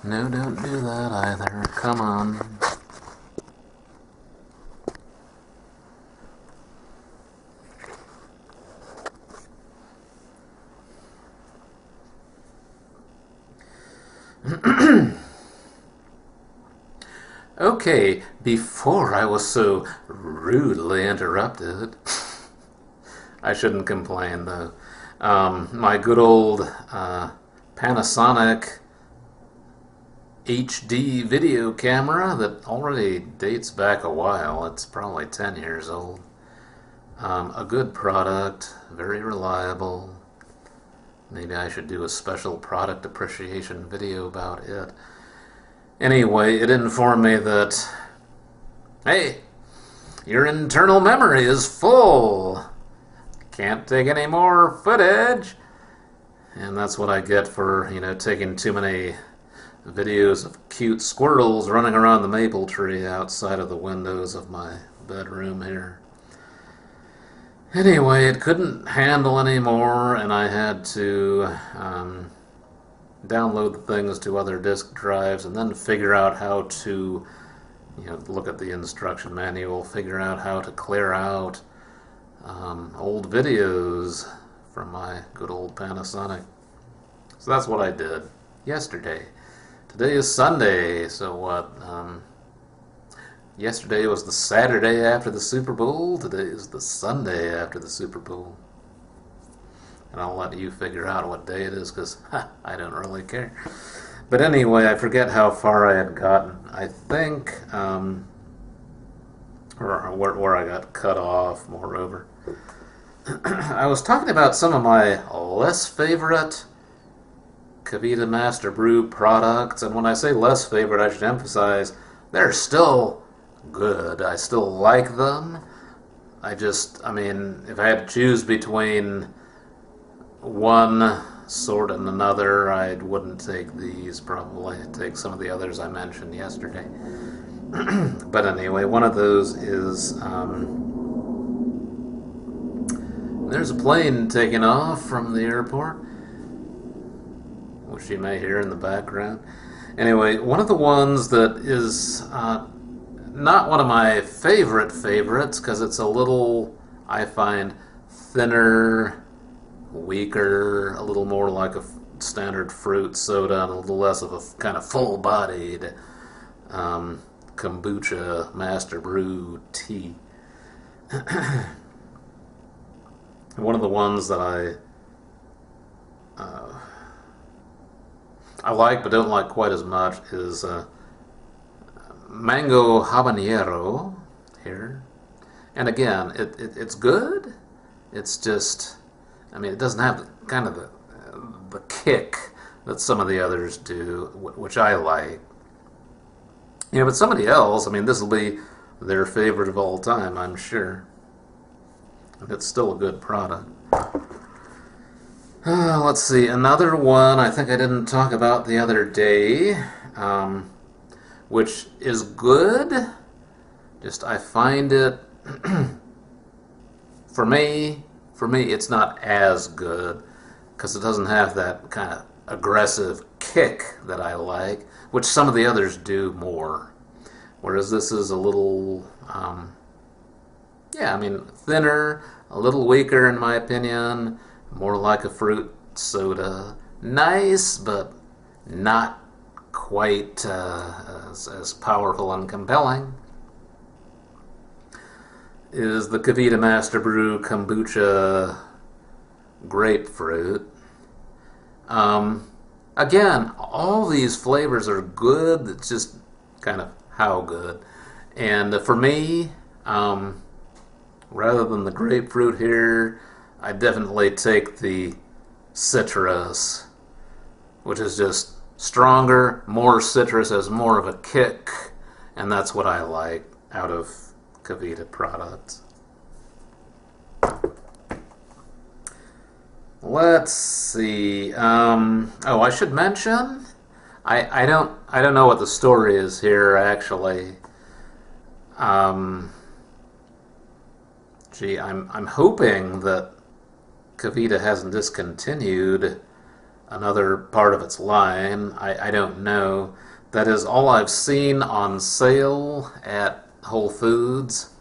No, don't do that either. Come on. Okay, before I was so rudely interrupted, I shouldn't complain though. My good old Panasonic HD video camera that already dates back a while. It's probably 10 years old. A good product, very reliable. Maybe I should do a special product appreciation video about it. Anyway, it informed me that, hey, your internal memory is full. Can't take any more footage. And that's what I get for, taking too many videos of cute squirrels running around the maple tree outside of the windows of my bedroom here. Anyway, it couldn't handle anymore, and I had to download the things to other disk drives and then figure out how to, look at the instruction manual, figure out how to clear out old videos from my good old Panasonic. So that's what I did yesterday. Today is Sunday, so what? Yesterday was the Saturday after the Super Bowl. Today is the Sunday after the Super Bowl. And I'll let you figure out what day it is, because I don't really care. But anyway, I forget how far I had gotten. I think, where I got cut off, moreover. I was talking about some of my less favorite KeVita Master Brew products, and when I say less favorite, I should emphasize they're still good. I still like them. If I had to choose between one sort and another, I wouldn't take these, probably. I'd take some of the others I mentioned yesterday. But anyway, one of those is, there's a plane taking off from the airport, which you may hear in the background. Anyway, one of the ones that is not one of my favorites, because it's a little, I find, thinner, weaker, a little more like a standard fruit soda, and a little less of a kind of full-bodied kombucha master brew tea. One of the ones that I like but don't like quite as much is mango habanero here. And again, it's good. It's just, it doesn't have the kick that some of the others do, which I like. But somebody else, this will be their favorite of all time, I'm sure. And it's still a good product. Let's see, another one I think I didn't talk about the other day, which is good. Just I find it, for me, it's not as good, because it doesn't have that kind of aggressive kick that I like, which some of the others do more. Whereas this is a little, thinner, a little weaker in my opinion, more like a fruit soda. Nice, but not quite as powerful and compelling, is the KeVita Master Brew Kombucha Grapefruit. Again, all these flavors are good. It's just kind of how good. And for me, rather than the grapefruit here, I definitely take the citrus, which is just stronger, more citrus, has more of a kick, and that's what I like out of KeVita products. Let's see. I should mention, I don't know what the story is here actually. I'm hoping that KeVita hasn't discontinued another part of its line. I don't know. That is all I've seen on sale at Whole Foods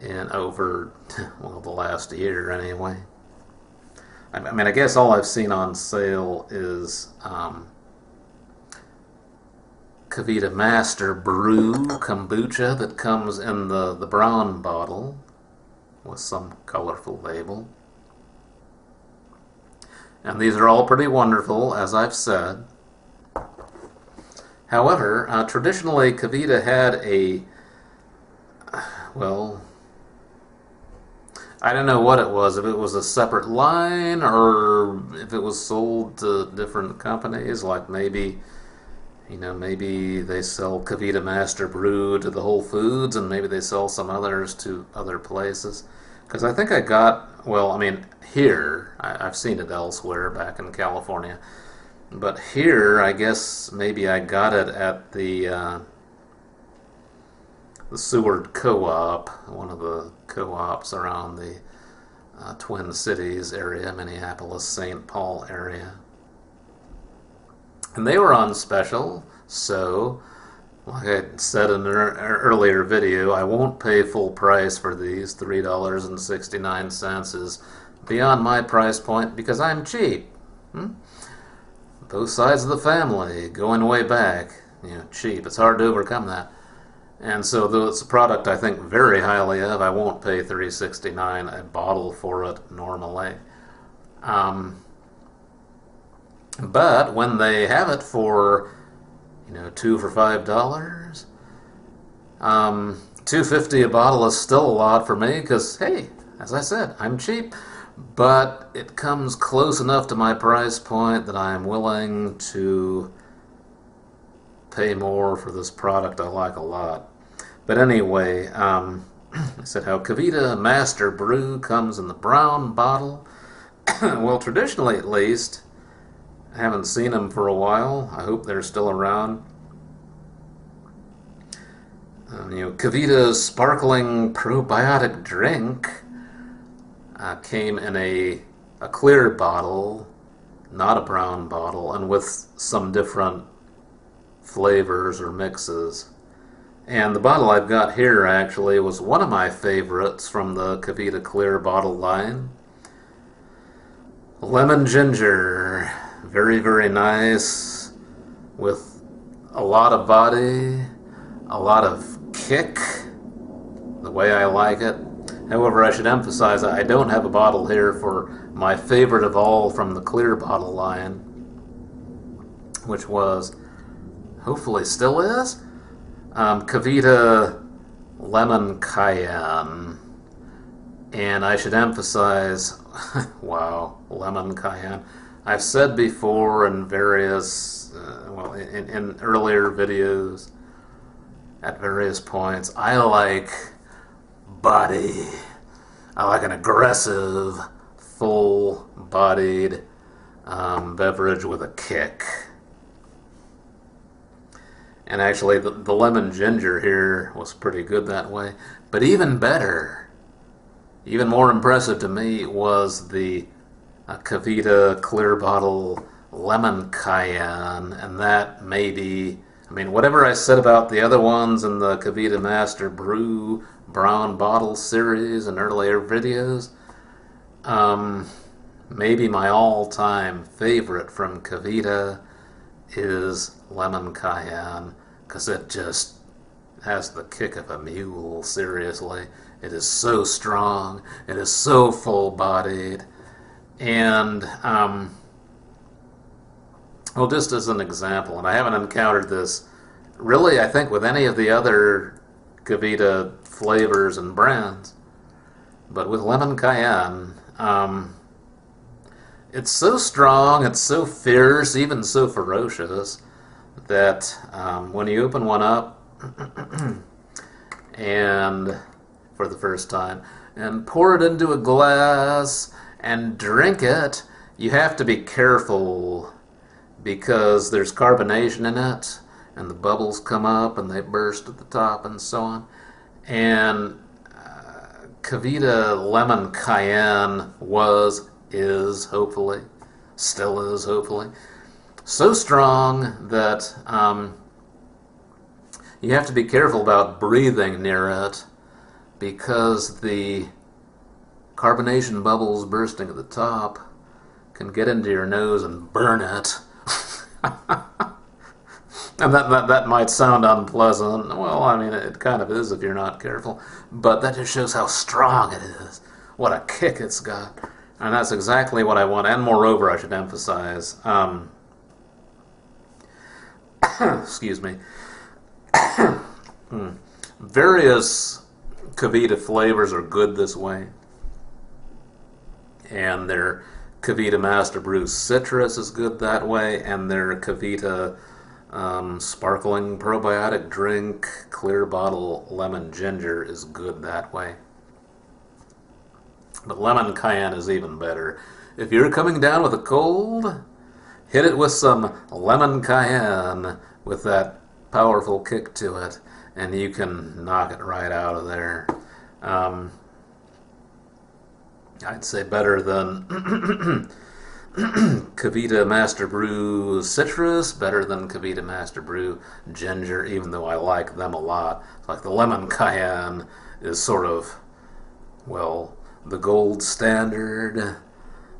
in over, well, the last year anyway. I mean, I guess all I've seen on sale is KeVita Master Brew Kombucha that comes in the brown bottle with some colorful label. And these are all pretty wonderful, as I've said. However, traditionally KeVita had a, well, I don't know what it was, if it was a separate line or if it was sold to different companies, like maybe, maybe they sell KeVita Master Brew to the Whole Foods and maybe they sell some others to other places. Because I think I got, well, I mean, here, I've seen it elsewhere back in California, but here, I guess maybe I got it at the Seward Co-op, one of the co-ops around the Twin Cities area, Minneapolis, St. Paul area. And they were on special, so like I said in an earlier video, I won't pay full price for these. $3.69 is beyond my price point because I'm cheap. Both sides of the family, going way back, cheap. It's hard to overcome that. And so though it's a product I think very highly of, I won't pay $3.69 a bottle for it normally. But when they have it for two for $5. $2.50 a bottle is still a lot for me because, hey, as I said, I'm cheap. But it comes close enough to my price point that I'm willing to pay more for this product I like a lot. But anyway, I said how KeVita Master Brew comes in the brown bottle. Well, traditionally at least, I haven't seen them for a while. I hope they're still around. KeVita's sparkling probiotic drink came in a clear bottle, not a brown bottle, and with some different flavors or mixes. And the bottle I've got here actually was one of my favorites from the KeVita clear bottle line. Lemon ginger. Very, very nice, with a lot of body, a lot of kick, the way I like it. However, I should emphasize I don't have a bottle here for my favorite of all from the clear bottle line, which was, hopefully still is, KeVita Lemon Cayenne. And I should emphasize, wow, lemon cayenne. I've said before in various, in earlier videos, at various points, I like body. I like an aggressive, full-bodied beverage with a kick. And actually, the lemon ginger here was pretty good that way. But even better, even more impressive to me was the KeVita clear bottle lemon cayenne, and that maybe, I mean, whatever I said about the other ones in the KeVita Master Brew brown bottle series and earlier videos, maybe my all-time favorite from KeVita is lemon cayenne, because it just has the kick of a mule, seriously. It is so strong, it is so full-bodied, and, well, just as an example, and I haven't encountered this really, I think, with any of the other KeVita flavors and brands, but with lemon cayenne, it's so strong, it's so fierce, even so ferocious, that when you open one up and for the first time and pour it into a glass and drink it, you have to be careful because there's carbonation in it and the bubbles come up and they burst at the top and so on. And KeVita Lemon Cayenne is hopefully still is, hopefully. So strong that you have to be careful about breathing near it because the carbonation bubbles bursting at the top can get into your nose and burn it. And that might sound unpleasant. Well, I mean, it kind of is if you're not careful. But that just shows how strong it is. What a kick it's got. And that's exactly what I want. And moreover, I should emphasize, excuse me, various KeVita flavors are good this way. And their KeVita Master Brew Citrus is good that way. And their KeVita sparkling probiotic drink, clear bottle lemon ginger is good that way. But lemon cayenne is even better. If you're coming down with a cold, hit it with some lemon cayenne with that powerful kick to it, and you can knock it right out of there. I'd say better than KeVita Master Brew Citrus, better than KeVita Master Brew Ginger, even though I like them a lot. It's like the lemon cayenne is sort of, well, the gold standard,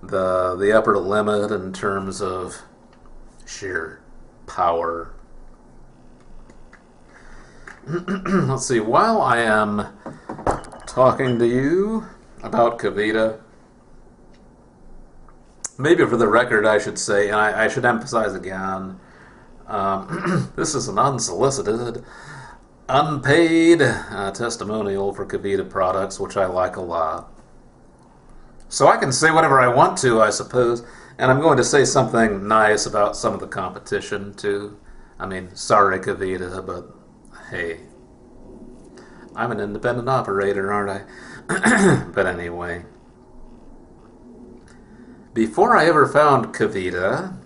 the upper limit in terms of sheer power. Let's see, while I am talking to you about KeVita, maybe for the record I should say, and I should emphasize again, this is an unsolicited, unpaid testimonial for KeVita products, which I like a lot. So I can say whatever I want to, I suppose, and I'm going to say something nice about some of the competition, too. I mean, sorry, KeVita, but hey, I'm an independent operator, aren't I? But anyway, before I ever found KeVita,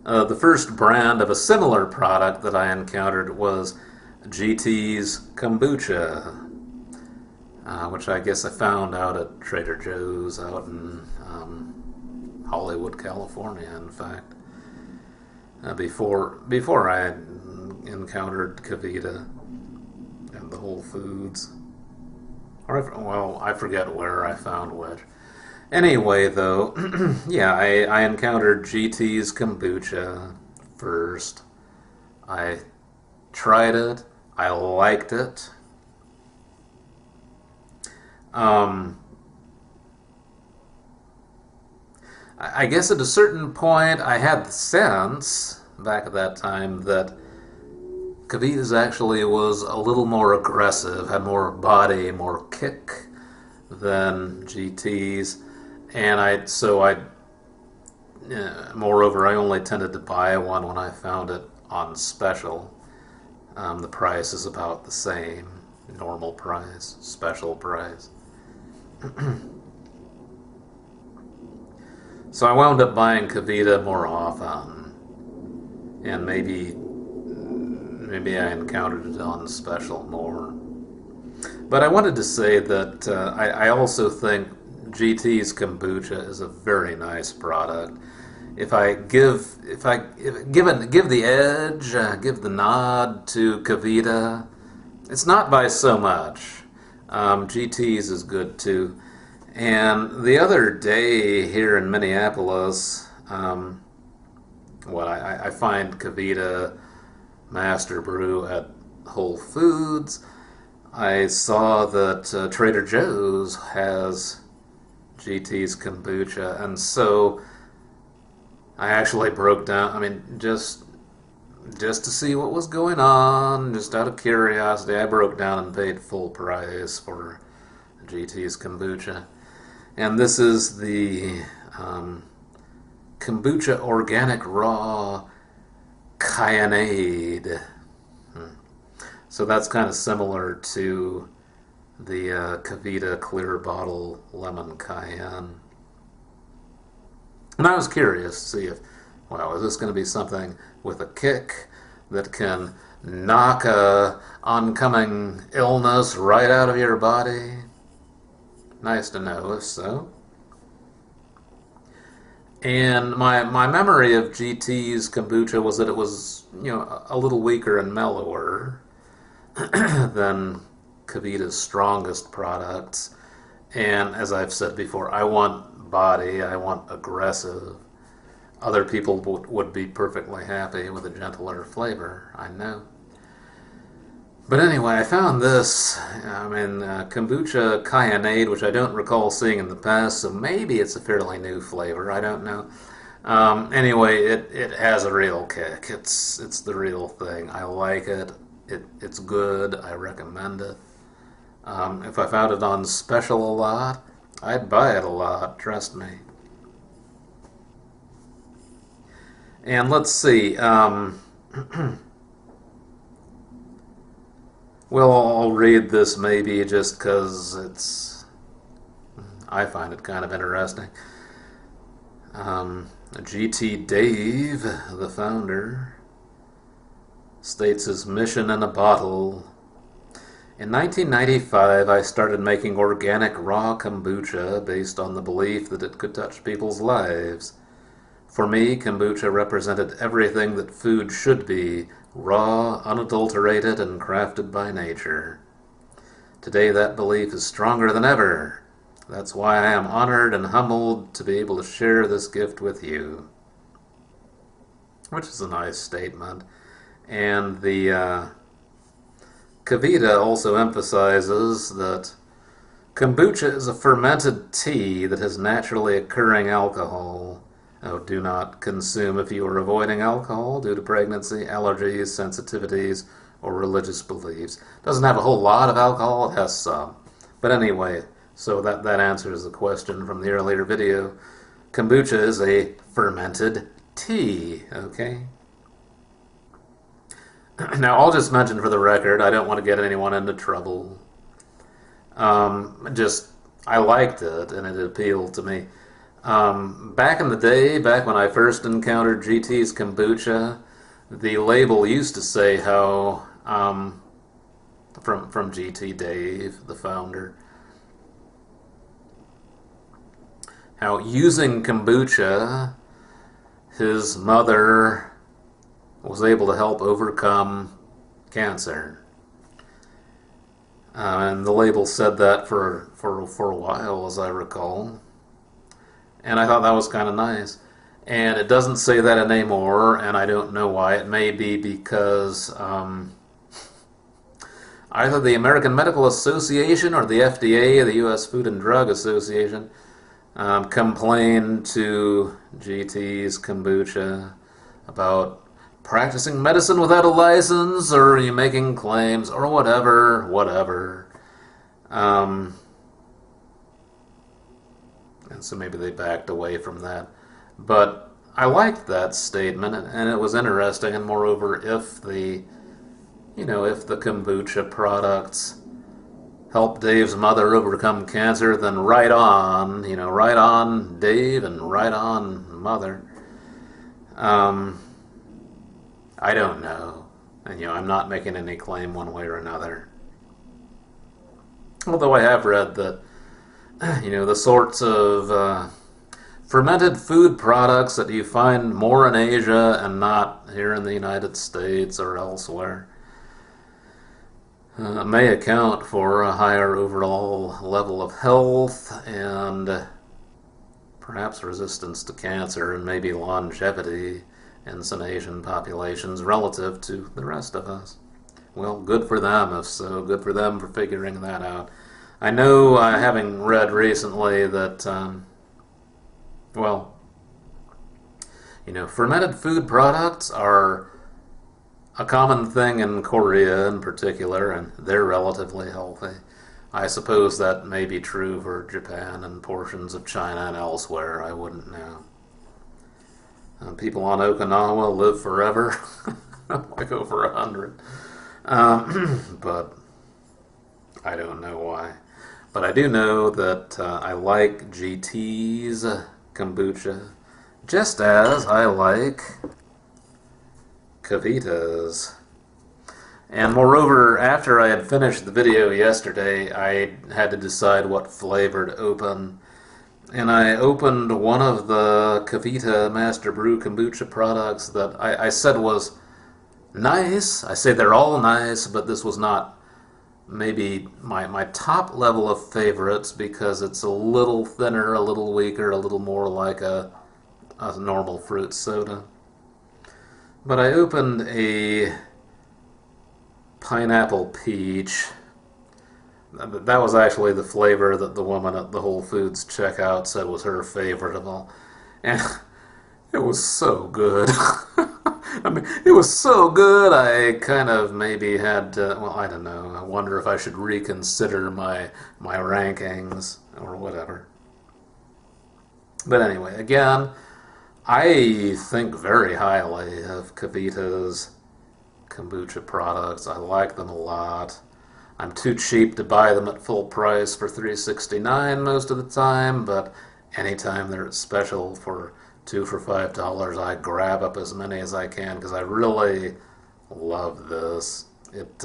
the first brand of a similar product that I encountered was GT's Kombucha, which I guess I found out at Trader Joe's out in Hollywood, California, in fact, before I had encountered KeVita and the Whole Foods. Well, I forget where I found which. Anyway, though, yeah, I encountered GT's Kombucha first. I tried it. I liked it. I guess at a certain point I had the sense, back at that time, that KeVita's actually was a little more aggressive, had more body, more kick than GT's, and moreover, I only tended to buy one when I found it on special. The price is about the same, normal price, special price. So I wound up buying KeVita more often, and maybe I encountered it on special more. But I wanted to say that I also think GT's Kombucha is a very nice product. If I give the edge, give the nod to KeVita, it's not by so much. GT's is good too. And the other day here in Minneapolis, I find KeVita Master Brew at Whole Foods. I saw that Trader Joe's has GT's Kombucha, and so I actually broke down, I mean, just to see what was going on, just out of curiosity, I broke down and paid full price for GT's Kombucha. And this is the Kombucha Organic Raw Cayenneade. So that's kind of similar to the KeVita Clear Bottle Lemon Cayenne. And I was curious to see if, well, is this going to be something with a kick that can knock a oncoming illness right out of your body? Nice to know, if so. And my memory of GT's kombucha was that it was, a little weaker and mellower than KeVita's strongest products. And as I've said before, I want body, I want aggressive. Other people would be perfectly happy with a gentler flavor, I know. But anyway, I found this, kombucha cayennade, which I don't recall seeing in the past, so maybe it's a fairly new flavor, I don't know. Anyway, it has a real kick. It's the real thing. I like it. It's good. I recommend it. If I found it on special a lot, I'd buy it a lot, trust me. And let's see. Well, I'll read this maybe just because I find it kind of interesting. GT Dave, the founder, states his mission in a bottle. In 1995, I started making organic raw kombucha based on the belief that it could touch people's lives. For me, kombucha represented everything that food should be: raw, unadulterated, and crafted by nature. Today that belief is stronger than ever. That's why I am honored and humbled to be able to share this gift with you. Which is a nice statement. And the KeVita also emphasizes that kombucha is a fermented tea that has naturally occurring alcohol. Oh, do not consume if you are avoiding alcohol due to pregnancy, allergies, sensitivities, or religious beliefs. Doesn't have a whole lot of alcohol, it has some. But anyway, so that answers the question from the earlier video. Kombucha is a fermented tea, okay? Now, I'll just mention for the record, I don't want to get anyone into trouble. I liked it, and it appealed to me. Back in the day, back when I first encountered GT's kombucha, the label used to say how, from GT Dave, the founder, how using kombucha, his mother was able to help overcome cancer. And the label said that for a while, as I recall. And I thought that was kind of nice. And it doesn't say that anymore, and I don't know why. It may be because either the American Medical Association or the FDA, the U.S. Food and Drug Association, complained to GT's kombucha about practicing medicine without a license, or you making claims, or whatever. And so maybe they backed away from that. But I liked that statement, and it was interesting, and moreover, if the kombucha products help Dave's mother overcome cancer, then right on, right on Dave and right on mother. I don't know. And, I'm not making any claim one way or another. Although I have read that, the sorts of fermented food products that you find more in Asia and not here in the United States or elsewhere may account for a higher overall level of health and perhaps resistance to cancer and maybe longevity in some Asian populations relative to the rest of us. Well, good for them, if so. Good for them for figuring that out. I know, having read recently that, fermented food products are a common thing in Korea in particular, and they're relatively healthy. I suppose that may be true for Japan and portions of China and elsewhere. I wouldn't know. People on Okinawa live forever, like over 100. But I don't know why. But I do know that I like GT's kombucha, just as I like KeVita's. And moreover, after I had finished the video yesterday, I had to decide what flavor to open. and I opened one of the KeVita Master Brew Kombucha products that I said was nice. I say they're all nice, but this was not maybe my top level of favorites because it's a little thinner, a little weaker, a little more like a normal fruit soda. But I opened a pineapple peach. That was actually the flavor that the woman at the Whole Foods checkout said was her favorite of all. And it was so good. I mean, it was so good, I kind of maybe had to, well, I don't know. I wonder if I should reconsider my rankings or whatever. But anyway, again, I think very highly of KeVita's kombucha products. I like them a lot. I'm too cheap to buy them at full price for $3.69 most of the time, but anytime they're special for two for $5, I grab up as many as I can because I really love this. It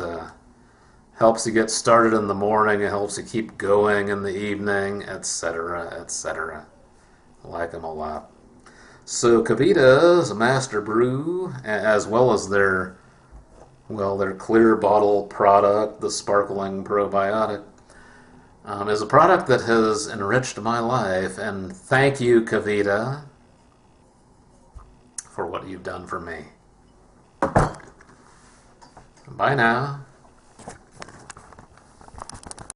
helps you get started in the morning, it helps you keep going in the evening, etc., etc. I like them a lot. So KeVita's Master Brew, as well as their clear bottle product, the sparkling probiotic, is a product that has enriched my life, and thank you, KeVita, for what you've done for me. Bye now.